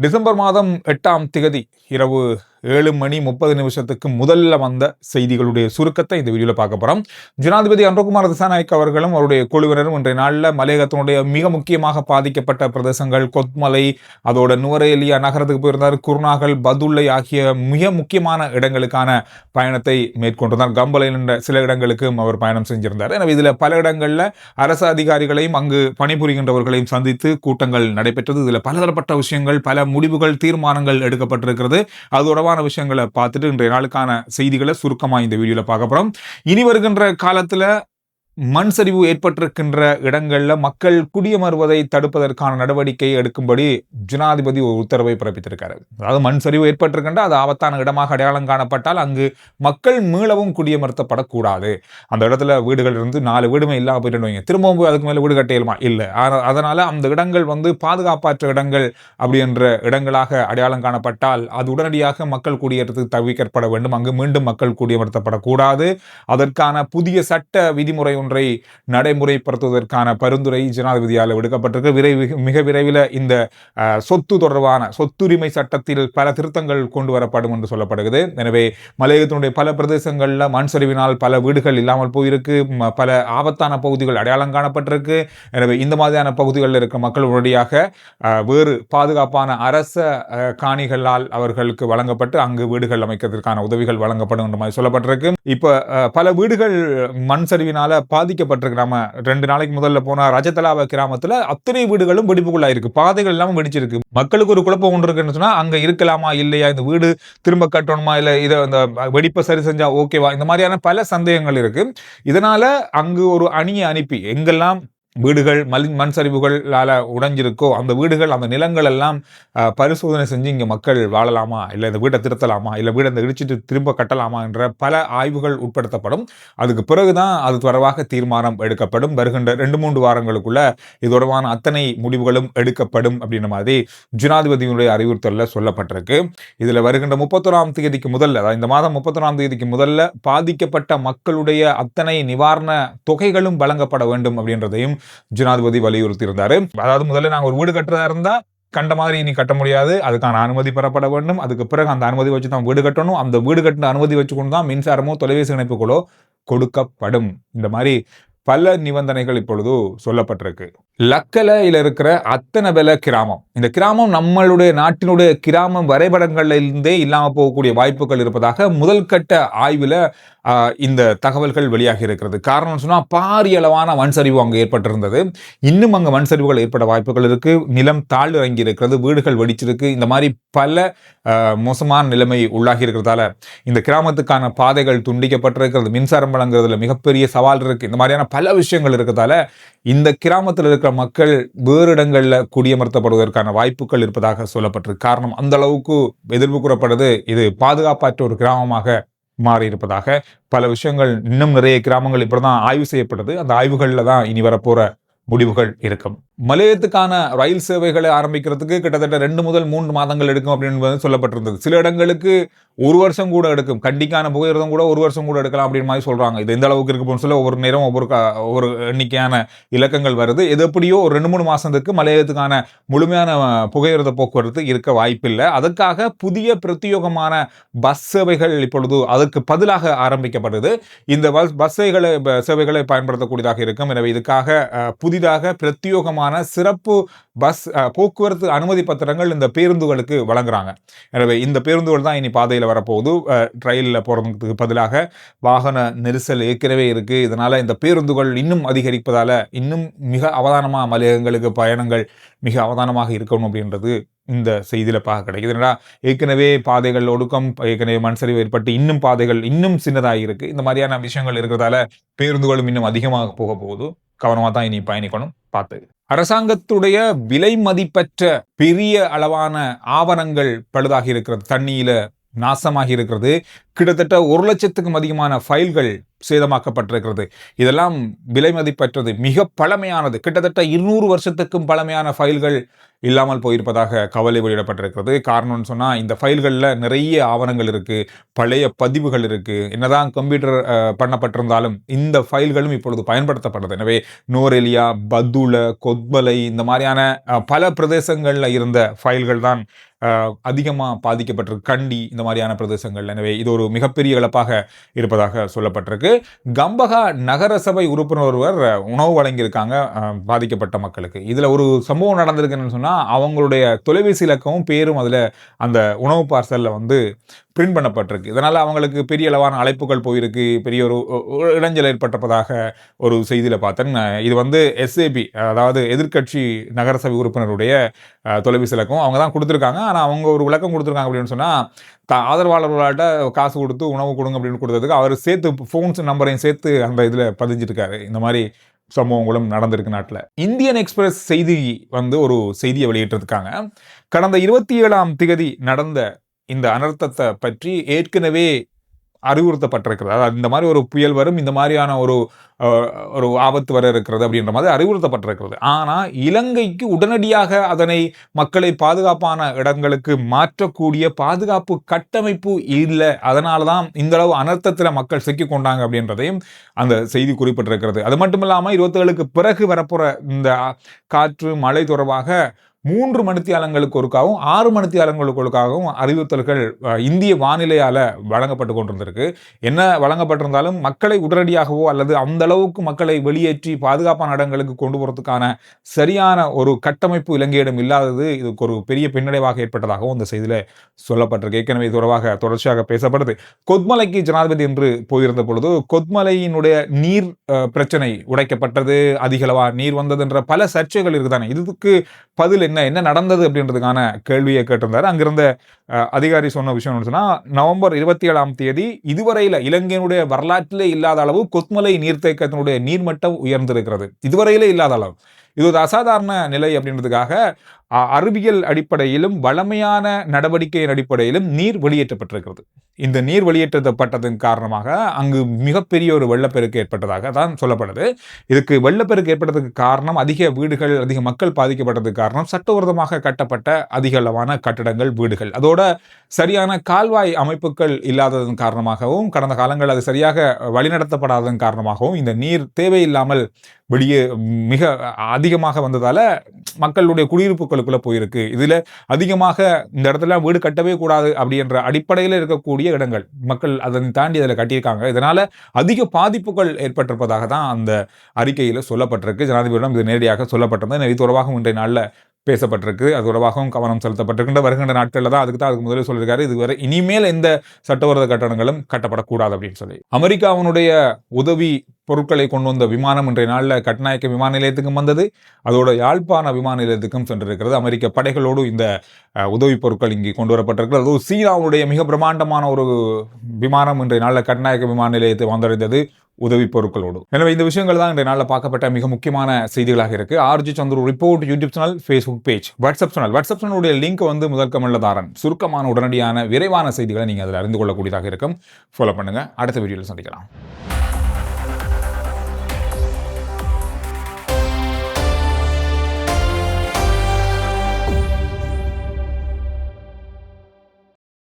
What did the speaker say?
December மாதம் 8ஆம் திகதி இரவு 7:30 முதல்ல வந்த செய்திகளுடைய சுருக்கத்தை இந்த வீடியோல பார்க்க போறோம். ஜனாதிபதி அனுரகுமார திசாநாயக்க அவர்களும் அவருடைய குழுவினரும் இன்றைய நாளில் மலையகத்தினுடைய மிக முக்கியமாக பாதிக்கப்பட்ட பிரதேசங்கள் கொத்மலை, அதோட நுவரேலியா நகரத்துக்கு போயிருந்தார். குருநாகல், பதுளை ஆகிய மிக முக்கியமான இடங்களுக்கான பயணத்தை மேற்கொண்டிருந்தார். கம்பளையில் என்ற சில இடங்களுக்கும் அவர் பயணம் செஞ்சிருந்தார். எனவே இதில் பல இடங்களில் அரசு அதிகாரிகளையும் அங்கு பணிபுரிகின்றவர்களையும் சந்தித்து கூட்டங்கள் நடைபெற்றது. இதில் பலதரப்பட்ட விஷயங்கள், பல முடிவுகள், தீர்மானங்கள் எடுக்கப்பட்டிருக்கிறது. அது தொடர்பான விஷயங்களை பார்த்துட்டு இன்றைய நாளுக்கான செய்திகளை சுருக்கமா இந்த வீடியோல பார்க்க போறோம். இனி வருகின்ற காலத்துல மண் சரிவு ஏற்பட்டிருக்கின்ற இடங்கள்ல மக்கள் குடியமர்வதை தடுப்பதற்கான நடவடிக்கை எடுக்கும்படி ஜனாதிபதி ஒரு உத்தரவை பிறப்பித்திருக்காரு. அதாவது மண் சரிவு ஏற்பட்டிருக்கின்ற அது ஆபத்தான இடமாக அடையாளம் காணப்பட்டால் அங்கு மக்கள் மீளவும் குடியமர்த்தப்படக்கூடாது. அந்த இடத்துல வீடுகள் இருந்து 4 வீடுமே இல்லாம போயிட்டு திரும்பவும் போய் அதுக்கு மேல வீடு கட்டையலுமா இல்லை. அதனால அந்த இடங்கள் பாதுகாப்பற்ற இடங்கள் அப்படி என்ற இடங்களாக அடையாளம் காணப்பட்டால் அது உடனடியாக மக்கள் குடியேற்றத்துக்கு தவிர்க்கப்பட வேண்டும். அங்கு மீண்டும் மக்கள் குடியமர்த்தப்படக்கூடாது. அதற்கான புதிய சட்ட விதிமுறை ஒன்றை நடைமுறைப்படுத்துவதற்கான பரிந்துரை ஜனாதிபதியால் விடுக்கப்பட்டிருக்கு. மிக விரைவில் இந்த சொத்து தொடர்பான சொத்துரிமை சட்டத்தில் பல திருத்தங்கள் கொண்டு வரப்படும் என்று சொல்லப்படுகிறது. எனவே மலையகத்தினுடைய பல பிரதேசங்களில் மண் சரிவினால் பல வீடுகள் இல்லாமல் போயிருக்கு, பல ஆபத்தான பகுதிகள் அடையாளம் காணப்பட்டிருக்கு. எனவே இந்த மாதிரியான பகுதிகளில் இருக்க மக்கள் உடனடியாக வேறு பாதுகாப்பான அரச காணிகளால் அவர்களுக்கு வழங்கப்பட்டு அங்கு வீடுகள் அமைக்கிறதுக்கான உதவிகள் வழங்கப்படும் என்ற மாதிரி சொல்லப்பட்டிருக்கு. இப்ப பல வீடுகள் மண் சரிவினால பாதிக்கப்பட்டிருக்கு. நாம 2 நாளைக்கு முதல்ல போன ரஜதலாவ கிராமத்துல அத்தனை வீடுகளும் வெடிப்புக்குள்ளாயிருக்கு, பாதைகள் எல்லாம் வெடிச்சிருக்கு. மக்களுக்கு ஒரு குழப்பம் ஒன்று இருக்குன்னு சொன்னா அங்க இருக்கலாமா இல்லையா, இந்த வீடு திரும்ப கட்டணுமா, இல்ல இதை இந்த வெடிப்பை சரி செஞ்சா ஓகேவா, இந்த மாதிரியான பல சந்தேகங்கள் இருக்கு. இதனால அங்கு ஒரு அணியை அனுப்பி எங்கெல்லாம் வீடுகள் மண் சரிவுகளால் உடைஞ்சிருக்கோ அந்த வீடுகள், அந்த நிலங்கள் எல்லாம் பரிசோதனை செஞ்சு இங்கே மக்கள் வாழலாமா, இல்லை இந்த வீட்டை திருத்தலாமா, இல்லை வீடை இடிச்சிட்டு திரும்ப கட்டலாமா என்ற பல ஆய்வுகள் உட்படுத்தப்படும். அதுக்கு பிறகுதான் அது தொடர்பாக தீர்மானம் எடுக்கப்படும். வருகின்ற 2-3 வாரங்களுக்குள்ள இது தொடர்பான அத்தனை முடிவுகளும் எடுக்கப்படும் அப்படின்ற மாதிரி ஜனாதிபதியினுடைய அறிவுறுத்தலில் சொல்லப்பட்டிருக்கு. இதில் வருகின்ற 31ஆம் தேதிக்கு முதல்ல, அதாவது இந்த மாதம் 31ஆம் தேதிக்கு முதல்ல பாதிக்கப்பட்ட மக்களுடைய அத்தனை நிவாரண தொகைகளும் வழங்கப்பட வேண்டும் அப்படின்றதையும் ஜனாதிபதி வலியுறுத்தி இருந்தாரு. அதாவது முதல்ல நாங்க ஒரு வீடு கட்டுறதா இருந்தா கண்ட மாதிரி இனி கட்ட முடியாது, அதுக்கான அனுமதி பெறப்பட வேண்டும். அதுக்கு பிறகு அந்த அனுமதி வச்சு தான் வீடு கட்டணும். அந்த வீடு கட்டின அனுமதி வச்சுக்கொண்டு தான் மின்சாரமோ தொலைபேசி இணைப்புகளோ கொடுக்கப்படும். இந்த மாதிரி பல நிபந்தனைகள் இப்பொழுது சொல்லப்பட்டிருக்கு. லக்கலையில் இருக்கிற அத்தனபெல கிராமம், இந்த கிராமம் நம்மளுடைய நாட்டினுடைய கிராம வரைபடங்கள்ல இருந்தே இல்லாம போகக்கூடிய வாய்ப்புகள் இருப்பதாக முதல் கட்ட ஆய்வுல இந்த தகவல்கள் வெளியாகி இருக்கிறது. காரணம் சொன்னா பாரிய அளவான மண் சரிவு அங்கு ஏற்பட்டிருந்தது. இன்னும் அங்கு மண் சரிவுகள் ஏற்பட வாய்ப்புகள் இருக்கு. நிலம் தாழ் இறங்கி இருக்கிறது, வீடுகள் வெடிச்சிருக்கு. இந்த மாதிரி பல மோசமான நிலைமை உள்ளாகி இருக்கிறதால இந்த கிராமத்துக்கான பாதைகள் துண்டிக்கப்பட்டிருக்கிறது. மின்சாரம் வழங்குறதுல மிகப்பெரிய சவால் இருக்கு. இந்த மாதிரியான பல விஷயங்கள் இருக்கிறதால இந்த கிராமத்தில் இருக்கிற மக்கள் வேறு இடங்கள்ல குடியமர்த்தப்படுவதற்கான வாய்ப்புகள் இருப்பதாக சொல்லப்பட்டிருக்கு. காரணம் அந்த அளவுக்கு எதிர்ப்பு கூறப்படுது, இது பாதுகாப்பற்ற ஒரு கிராமமாக மாறி இருப்பதாக. பல விஷயங்கள் இன்னும் நிறைய கிராமங்கள் இப்படிதான் ஆய்வு செய்யப்படுது. அந்த ஆய்வுகள்ல தான் இனி வரப்போற முடிவுகள் இருக்கும். மலையகத்துக்கான ரயில் சேவைகளை ஆரம்பிக்கிறதுக்கு கிட்டத்தட்ட 2 முதல் 3 மாதங்கள் எடுக்கும் அப்படின்னு சொல்லப்பட்டிருந்தது. சில இடங்களுக்கு 1 வருஷம் கூட எடுக்கும். கண்டிக்கான புகையிரதம் கூட 1 வருஷம் கூட எடுக்கலாம் அப்படின்னு மாதிரி சொல்றாங்க. இது எந்த அளவுக்கு இருக்கு சொல்ல ஒவ்வொரு நேரம் ஒவ்வொரு எண்ணிக்கையான இலக்கங்கள் வருது. இது எப்படியோ ஒரு 2-3 மாசத்துக்கு மலையகத்துக்கான முழுமையான புகையிரத போக்குவரத்து இருக்க வாய்ப்பில்லை. அதற்காக புதிய பிரத்யேகமான பஸ் சேவைகள் இப்பொழுது அதுக்கு பதிலாக ஆரம்பிக்கப்படுது. இந்த பஸ் சேவைகளை பயன்படுத்தக்கூடியதாக இருக்கும். எனவே இதுக்காக புதிதாக பிரத்யேகமான சிறப்பு பஸ் போக்குவரத்து அனுமதி பத்திரங்கள் இந்த பேருந்துகளுக்கு வழங்குறாங்க. எனவே இந்த பேருந்துகள் தான் இனி பாதையில் வரப்போகுது. ரயிலில் போறதுக்கு பதிலாக வாகன நெரிசல் ஏற்கனவே இருக்கு. இதனால இந்த பேருந்துகள் இன்னும் அதிகரிப்பதால இன்னும் மிக அவதானமாக மலையகங்களுக்கு பயணங்கள் மிக அவதானமாக இருக்கணும் அப்படின்றது இந்த செய்தியில பார்க்க கிடைக்குது. என்னடா ஏற்கனவே பாதைகள் ஒடுக்கம், ஏற்கனவே மண் சரிவு ஏற்பட்டு இன்னும் பாதைகள் இன்னும் சின்னதாக இருக்கு. இந்த மாதிரியான விஷயங்கள் இருக்கிறதால பேருந்துகளும் இன்னும் அதிகமாக போக போகுது. கவனமா தான் இனி பயணிக்கணும். பார்த்து அரசாங்கத்துடைய விலை மதிப்பற்ற பெரிய அளவான ஆவணங்கள் பழுதாகி இருக்கிறது, தண்ணியில நாசமாகி இருக்கிறது. கிட்டத்தட்ட 1 லட்சத்துக்கும் அதிகமான ஃபைல்கள் சேதமாக்கப்பட்டிருக்கிறது. இதெல்லாம் விலை மதிப்பற்றது, மிக பழமையானது, கிட்டத்தட்ட 200 வருஷத்துக்கும் பழமையான ஃபைல்கள் இல்லாமல் போயிருப்பதாக கவலை வெளியிடப்பட்டிருக்கிறது. காரணம்னு சொன்னால் இந்த ஃபைல்களில் நிறைய ஆவணங்கள் இருக்குது, பழைய பதிவுகள் இருக்குது. என்னதான் கம்ப்யூட்டர் பண்ணப்பட்டிருந்தாலும் இந்த ஃபைல்களும் இப்பொழுது பயன்படுத்தப்படுது. எனவே நோரெலியா, பதுல, கொத்மலை இந்த மாதிரியான பல பிரதேசங்களில் இருந்த ஃபைல்கள் தான் அதிகமாக பாதிக்கப்பட்டிருக்கு. கண்டி இந்த மாதிரியான பிரதேசங்கள். எனவே இது ஒரு மிகப்பெரிய இழப்பாக இருப்பதாக சொல்லப்பட்டிருக்கு. கம்பகா நகரசபை உறுப்பினர் ஒருவர் உணவு வழங்கியிருக்காங்க பாதிக்கப்பட்ட மக்களுக்கு. இதில் ஒரு சம்பவம் நடந்திருக்குன்னு சொன்னால் அவங்களுடைய தொலைபேசி இலக்கமும் பேரும் அதில் அந்த உணவு பார்சலில் வந்து பிரிண்ட் பண்ணப்பட்டிருக்கு. இதனால் அவங்களுக்கு பெரிய அளவான அழைப்புகள் போயிருக்கு, பெரிய ஒரு இடைஞ்சல் ஏற்பட்டிருப்பதாக ஒரு செய்தியில் பார்த்தேன். இது வந்து எஸ்ஏபி, அதாவது எதிர்க்கட்சி நகரசபை உறுப்பினருடைய தொலைபேசி இலக்கம் அவங்க தான் கொடுத்துருக்காங்க. ஆனால் அவங்க ஒரு விளக்கம் கொடுத்துருக்காங்க அப்படின்னு சொன்னால் ஆதரவாளர்களாட்ட காசு கொடுத்து உணவு கொடுங்க அப்படின்னு கொடுத்ததுக்கு அவர் சேர்த்து ஃபோன்ஸ் நம்பரையும் சேர்த்து அந்த இதில் பதிஞ்சிருக்காரு. இந்த மாதிரி சம்பவங்களும் நடந்திருக்கு நாட்டில். இந்தியன் எக்ஸ்பிரஸ் செய்தி வந்து ஒரு செய்தியை வெளியிட்டிருக்காங்க. கடந்த 27ஆம் தேதி நடந்த இந்த அனர்த்தத்தை பற்றி ஏற்கனவே அறிவுறுத்தப்பட்டிருக்கிறது. அதாவது இந்த மாதிரி ஒரு புயல் வரும், இந்த மாதிரியான ஒரு ஆபத்து வர இருக்கிறது அப்படின்ற மாதிரி அறிவுறுத்தப்பட்டிருக்கிறது. ஆனால் இலங்கைக்கு உடனடியாக அதனை மக்களை பாதுகாப்பான இடங்களுக்கு மாற்றக்கூடிய பாதுகாப்பு கட்டமைப்பு இல்லை. அதனால தான் இந்த அளவு அனர்த்தத்தில் மக்கள் சிக்கிக் கொண்டாங்க அப்படின்றதையும் அந்த செய்தி குறிப்பிட்டிருக்கிறது. அது மட்டும் இல்லாமல் 27க்கு பிறகு வரப்போற இந்த காற்று மழை தொடர்பாக 3 மணித்தியாலங்களுக்கு ஒருக்காகவும் 6 மணித்தியாலங்களுக்கு ஒருக்காகவும் அறிவுறுத்தல்கள் இந்திய வானிலையால் வழங்கப்பட்டு கொண்டிருந்திருக்கு. என்ன வழங்கப்பட்டிருந்தாலும் மக்களை உடனடியாகவோ அல்லது அந்த அளவுக்கு மக்களை வெளியேற்றி பாதுகாப்பான இடங்களுக்கு கொண்டு போகிறதுக்கான சரியான ஒரு கட்டமைப்பு இலங்கையிடம் இல்லாதது இதுக்கு ஒரு பெரிய பின்னடைவாக ஏற்பட்டதாகவும் இந்த செய்தியில் சொல்லப்பட்டிருக்கு. ஏற்கனவே தொடர்பாக தொடர்ச்சியாக பேசப்படுது. கொத்மலைக்கு ஜனாதிபதி என்று போயிருந்த பொழுது கொத்மலையினுடைய நீர் பிரச்சனை உடைக்கப்பட்டது, அதிகளவா நீர் வந்தது என்ற பல சர்ச்சைகள் இருக்குதானே. இதுக்கு பதில் என்ன நடந்தது அப்படின்றதுக்கான கேள்வியை கேட்டிருந்தாரு. அங்கிருந்த அதிகாரி சொன்ன விஷயம் சொன்னா, நவம்பர் 27ஆம் தேதி இதுவரையில இலங்கையினுடைய வரலாற்றிலே இல்லாத அளவு கொத்மலை நீர்த்தேக்கத்தினுடைய நீர்மட்டம் உயர்ந்திருக்கிறது. இதுவரையிலே இல்லாத அளவு. இது ஒரு அசாதாரண நிலை அப்படின்றதுக்காக அறிவியல் அடிப்படையிலும் வளமையான நடவடிக்கையின் அடிப்படையிலும் நீர் வெளியேற்றப்பட்டிருக்கிறது. இந்த நீர் வெளியேற்றப்பட்டதன் காரணமாக அங்கு மிகப்பெரிய ஒரு வெள்ளப்பெருக்கு ஏற்பட்டதாக தான் சொல்லப்படுது. இதுக்கு வெள்ளப்பெருக்கு ஏற்பட்டதுக்கு காரணம் அதிக வீடுகள், அதிக மக்கள் பாதிக்கப்பட்டதுக்கு காரணம் சட்டவிரோதமாக கட்டப்பட்ட அதிக அளவான கட்டடங்கள், வீடுகள். அதோட சரியான கால்வாய் அமைப்புகள் இல்லாததன் காரணமாகவும் கடந்த காலங்கள் அது சரியாக வழிநடத்தப்படாததன் காரணமாகவும் இந்த நீர் தேவையில்லாமல் வெளியே மிக அதிகமாக வந்ததால மக்களுடைய குடியிருப்புகளுக்குள்ள போயிருக்கு. இதுல அதிகமாக இந்த இடத்துல வீடு கட்டவே கூடாது அப்படின்ற அடிப்படையில் இருக்கக்கூடிய இடங்கள் மக்கள் அதனை தாண்டி அதில் கட்டியிருக்காங்க. இதனால அதிக பாதிப்புகள் ஏற்பட்டிருப்பதாக தான் அந்த அறிக்கையில் சொல்லப்பட்டிருக்கு. ஜனாதிபதியிடம் இது நேரடியாக சொல்லப்பட்டிருந்தது. இது தொடர்பாக இன்றைய நாளில் பேசப்பட்டிருக்கு. அது தொடர்பாகவும் கவனம் செலுத்தப்பட்டிருக்கின்ற வருகின்ற நாட்களில் தான் அதுக்கு முதலில் சொல்லியிருக்காரு, இதுவரை இனிமேல் எந்த சட்டவிரோத கட்டடங்களும் கட்டப்படக்கூடாது அப்படின்னு சொல்லி. அமெரிக்காவினுடைய உதவி பொருட்களை கொண்டு வந்த விமானம் இன்றைய நாளில் கட்நாயக்க விமான நிலையத்துக்கும் வந்தது. அதோட யாழ்ப்பாண விமான நிலையத்துக்கும் சென்றிருக்கிறது. அமெரிக்க படைகளோடு இந்த உதவி பொருட்கள் இங்கே கொண்டு வரப்பட்டிருக்கிறது. அதுவும் சீனாவுடைய மிக பிரம்மாண்டமான ஒரு விமானம் இன்றைய நாளில் கட்நாயக்க விமான நிலையத்தை வந்தடைந்தது உதவி பொருட்களோடு. எனவே இந்த விஷயங்கள் தான் இன்றைய நாளில் பார்க்கப்பட்ட மிக முக்கியமான செய்திகளாக இருக்கு. RG Chandru report YouTube channel, Facebook page, WhatsApp சேனலுடைய லிங்க் வந்து முதல் கமெண்ட்ல தாரன். சுருக்கமான உடனடியான விரைவான செய்திகளை நீங்கள் அதில் அறிந்து கொள்ளக்கூடியதாக இருக்கும். ஃபாலோ பண்ணுங்க. அடுத்த வீடியோவில் சந்திக்கலாம்.